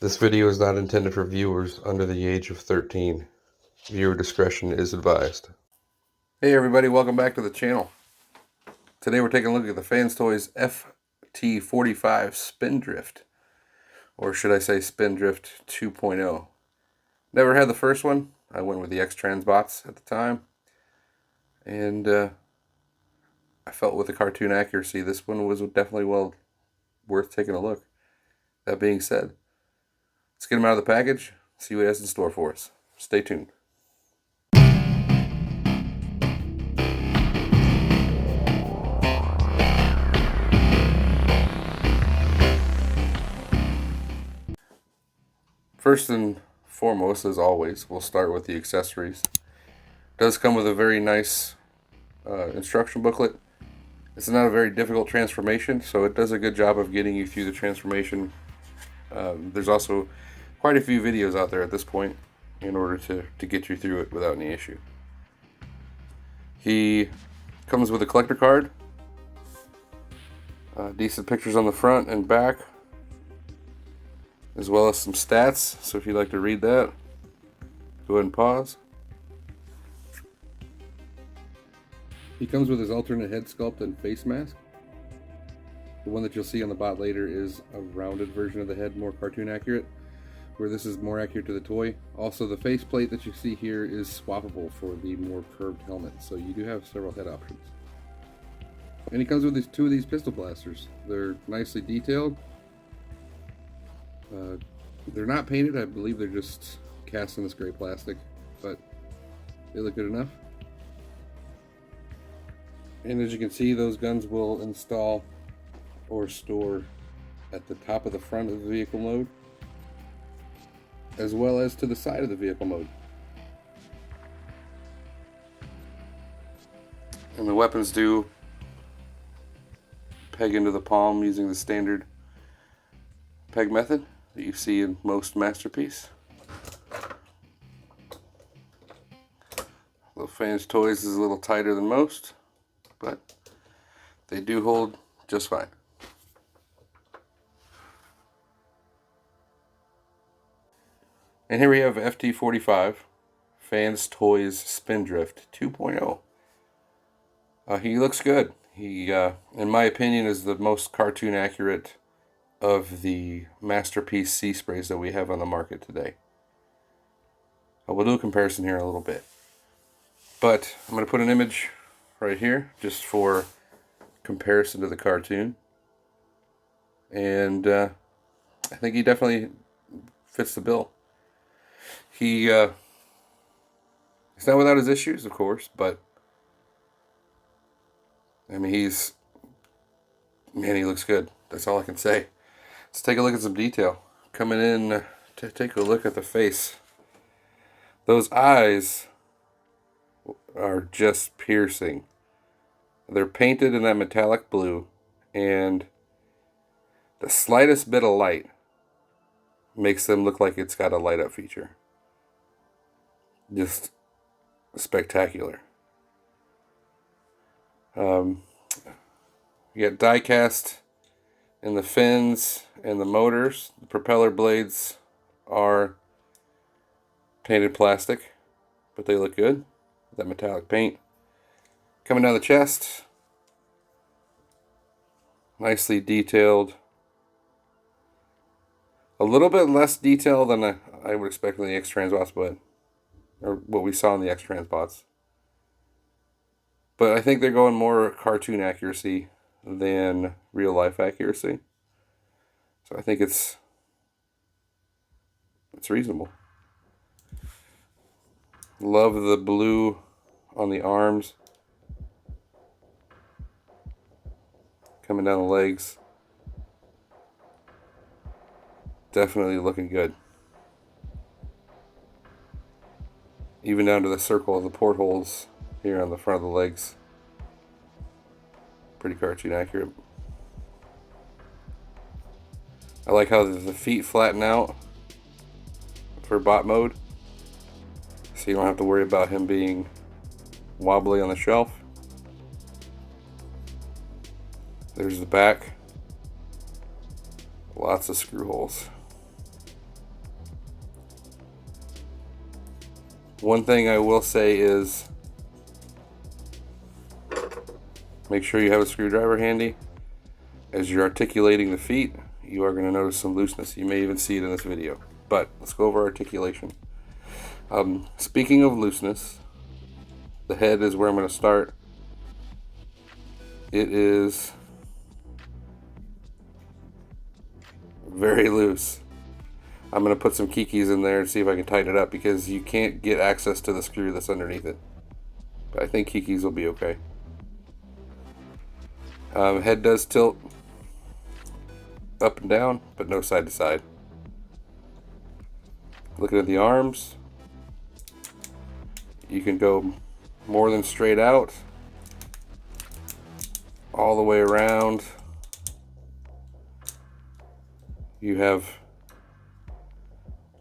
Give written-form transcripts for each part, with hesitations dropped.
This video is not intended for viewers under the age of 13. Viewer discretion is advised. Hey everybody, welcome back to the channel. Today we're taking a look at the Fans Toys FT-45 Spindrift. Or should I say Spindrift 2.0. Never had the first one. I went with the X-Transbots at the time. And I felt with the cartoon accuracy, this one was definitely well worth taking a look. That being said, let's get them out of the package, see what it has in store for us. Stay tuned. First and foremost, as always, we'll start with the accessories. It does come with a very nice instruction booklet. It's not a very difficult transformation, so it does a good job of getting you through the transformation. There's also quite a few videos out there at this point in order to get you through it without any issue. He comes with a collector card, decent pictures on the front and back, as well as some stats. So if you'd like to read that, go ahead and pause. He comes with his alternate head sculpt and face mask. The one that you'll see on the bot later is a rounded version of the head, more cartoon accurate, where this is more accurate to the toy. Also, the face plate that you see here is swappable for the more curved helmet, so you do have several head options. And he comes with two of these pistol blasters. They're nicely detailed. They're not painted, I believe they're just cast in this gray plastic, but they look good enough. And as you can see, those guns will install or store at the top of the front of the vehicle mode, as well as to the side of the vehicle mode. And the weapons do peg into the palm using the standard peg method that you see in most Masterpiece. The Fans Toys is a little tighter than most, but they do hold just fine. And here we have FT-45 Fans Toys Spindrift 2.0. He looks good. He, in my opinion, is the most cartoon accurate of the Masterpiece Seasprays that we have on the market today. We'll do a comparison here in a little bit. But I'm going to put an image right here just for comparison to the cartoon. And I think he definitely fits the bill. He's not without his issues, of course, but I mean, he looks good. That's all I can say. Let's take a look at some detail. Coming in to take a look at the face. Those eyes are just piercing. They're painted in that metallic blue, and the slightest bit of light makes them look like it's got a light up feature. Just spectacular. You got die cast in the fins and the motors. The propeller blades are painted plastic, but they look good. That metallic paint. Coming down the chest, nicely detailed. A little bit less detail than I would expect in the X-Transbots, or what we saw in the X-Transbots. But I think they're going more cartoon accuracy than real life accuracy. So I think it's reasonable. Love the blue on the arms. Coming down the legs. Definitely looking good. Even down to the circle of the portholes here on the front of the legs. Pretty cartoon accurate. I like how the feet flatten out for bot mode, so you don't have to worry about him being wobbly on the shelf. There's the back. Lots of screw holes. One thing I will say is make sure you have a screwdriver handy. As you're articulating the feet, you are going to notice some looseness. You may even see it in this video. But let's go over articulation. Speaking of looseness, the head is where I'm going to start. It is very loose. I'm going to put some kikis in there and see if I can tighten it up, because you can't get access to the screw that's underneath it. But I think kikis will be okay. Head does tilt up and down, but no side to side. Looking at the arms, you can go more than straight out, all the way around. You have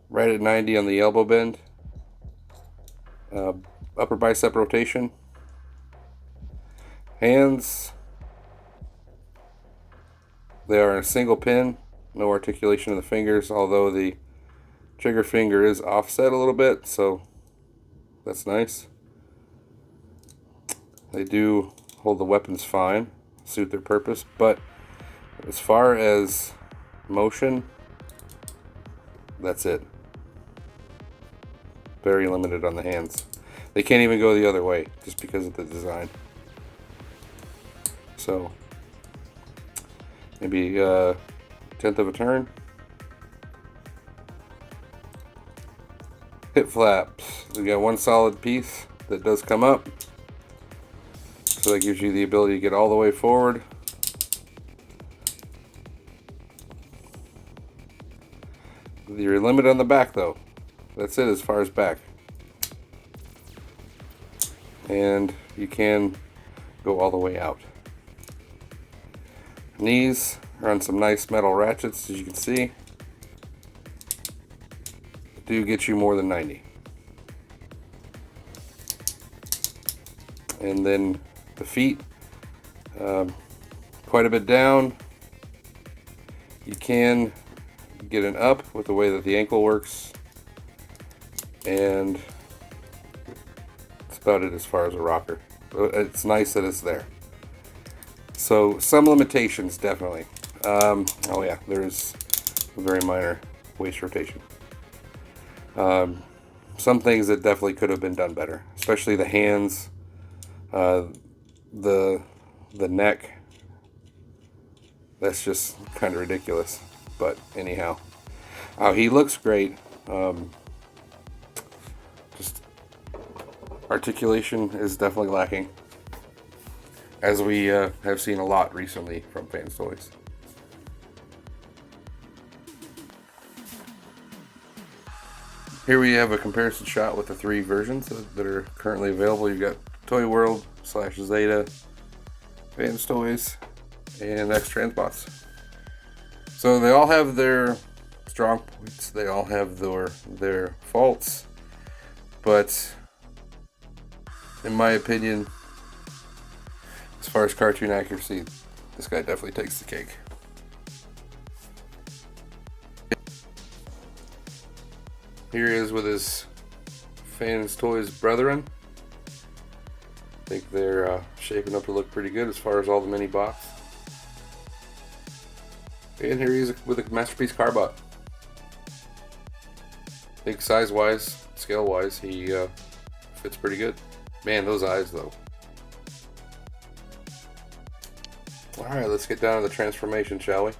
right at 90 on the elbow bend, upper bicep rotation. Hands, they are in a single pin, no articulation of the fingers, although the trigger finger is offset a little bit, so that's nice. They do hold the weapons fine, suit their purpose, but as far as motion, that's it. Very limited on the hands. They can't even go the other way just because of the design. So maybe a tenth of a turn. Hip flaps. We got one solid piece that does come up, so that gives you the ability to get all the way forward. Your limit on the back though. That's it as far as back. And you can go all the way out. Knees are on some nice metal ratchets, as you can see. Do get you more than 90. And then the feet, quite a bit down. You can get an up with the way that the ankle works, and that's about it as far as a rocker. It's nice that it's there. So some limitations, definitely. Oh yeah, there's a very minor waist rotation. Some things that definitely could have been done better, especially the hands, the neck. That's just kind of ridiculous. But anyhow, he looks great. Just articulation is definitely lacking, as we have seen a lot recently from Fans Toys. Here we have a comparison shot with the three versions that are currently available. You've got Toy World / Zeta, Fans Toys, and X Transbots. So they all have their strong points. They all have their faults. But in my opinion, as far as cartoon accuracy, this guy definitely takes the cake. Here he is with his Fans Toys brethren. I think they're shaping up to look pretty good as far as all the mini bots. And here he is with a Masterpiece Carbot. I think size-wise, scale-wise, he fits pretty good. Man, those eyes though. Alright, let's get down to the transformation, shall we?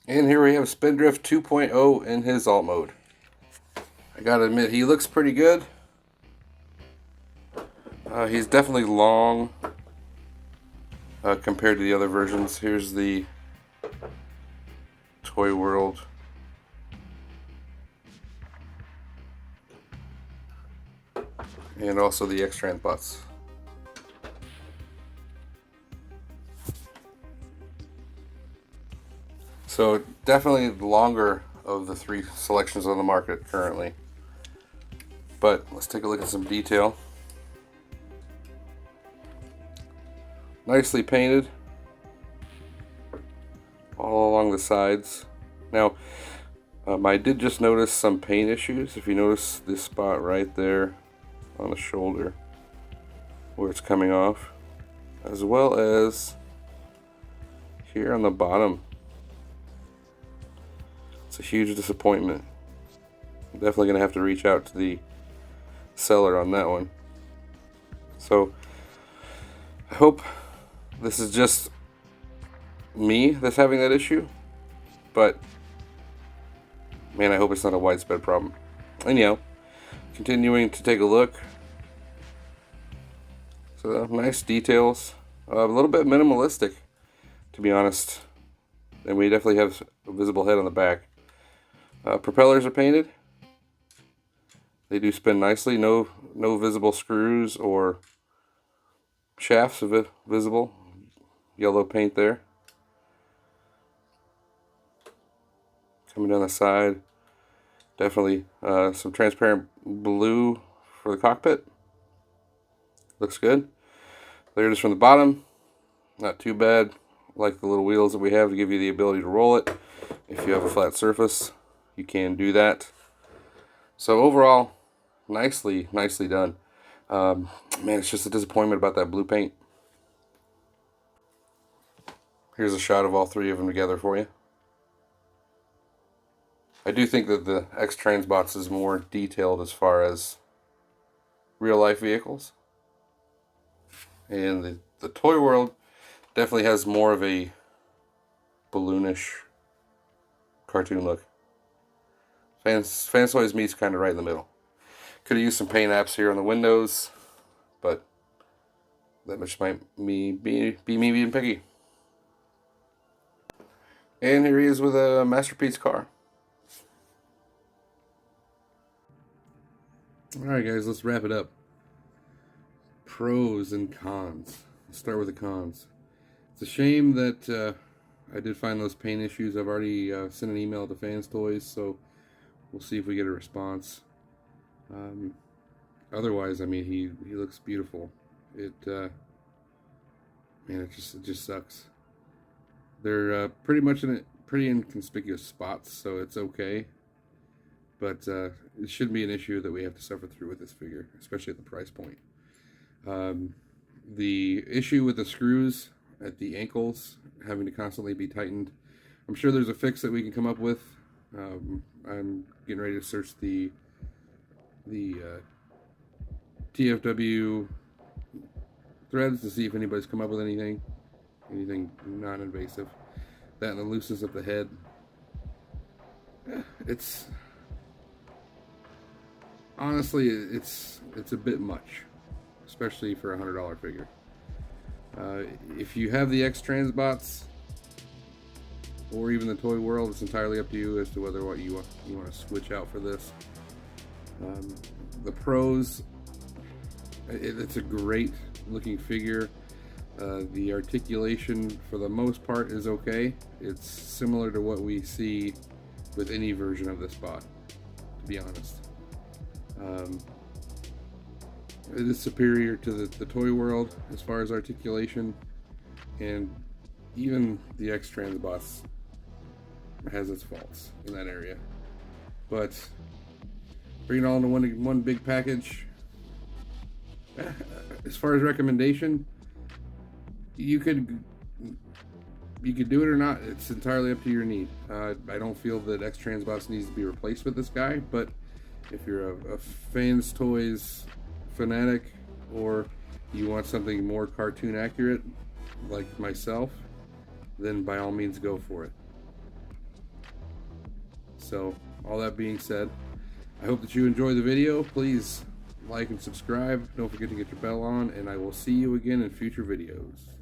And here we have Spindrift 2.0 in his alt mode. I gotta admit, he looks pretty good. He's definitely long compared to the other versions. Here's the Toy World. And also the X-Trans bots. So definitely the longer of the three selections on the market currently. But let's take a look at some detail. Nicely painted all along the sides. Now, I did just notice some paint issues. If you notice this spot right there on the shoulder where it's coming off, as well as here on the bottom. It's a huge disappointment. I'm definitely gonna have to reach out to the seller on that one. So I hope this is just me that's having that issue, but man, I hope it's not a widespread problem. Anyhow, continuing to take a look. So nice details, a little bit minimalistic, to be honest. And we definitely have a visible head on the back. Propellers are painted. They do spin nicely. No visible screws or shafts of it visible. Yellow paint there. Coming down the side. Definitely some transparent blue for the cockpit. Looks good. There it is from the bottom. Not too bad. Like the little wheels that we have to give you the ability to roll it. If you have a flat surface, you can do that. So overall, nicely done. Man, it's just a disappointment about that blue paint. Here's a shot of all three of them together for you. I do think that the X-Trans bots is more detailed as far as real life vehicles. And the Toy World definitely has more of a balloonish cartoon look. Fans Toys meets kind of right in the middle. Could have used some paint apps here on the windows, but That much might be me being picky. And here he is with a Masterpiece car. Alright guys, let's wrap it up. Pros and cons. Let's start with the cons. It's a shame that I did find those paint issues. I've already sent an email to Fans Toys, so we'll see if we get a response. Otherwise, I mean, he looks beautiful. Man, it just sucks. They're pretty much in pretty inconspicuous spots, so it's okay. But it shouldn't be an issue that we have to suffer through with this figure, especially at the price point. The issue with the screws at the ankles having to constantly be tightened, I'm sure there's a fix that we can come up with. I'm getting ready to search the TFW threads to see if anybody's come up with anything non-invasive. That and the looseness of the head. It's honestly, it's a bit much, especially for a $100 figure. If you have the X Transbots or even the Toy World, it's entirely up to you as to whether what you want to switch out for this. The pros, it's a great looking figure. The articulation for the most part is okay. It's similar to what we see with any version of this bot, to be honest. It is superior to the Toy World as far as articulation, and even the X Transbots has its faults in that area. But bring it all into one big package. As far as recommendation, you could do it or not. It's entirely up to your need. I don't feel that X Transbots needs to be replaced with this guy, but if you're a Fans Toys fanatic, or you want something more cartoon accurate like myself, then by all means go for it. So all that being said, I hope that you enjoy the video. Please like and subscribe. Don't forget to get your bell on, and I will see you again in future videos.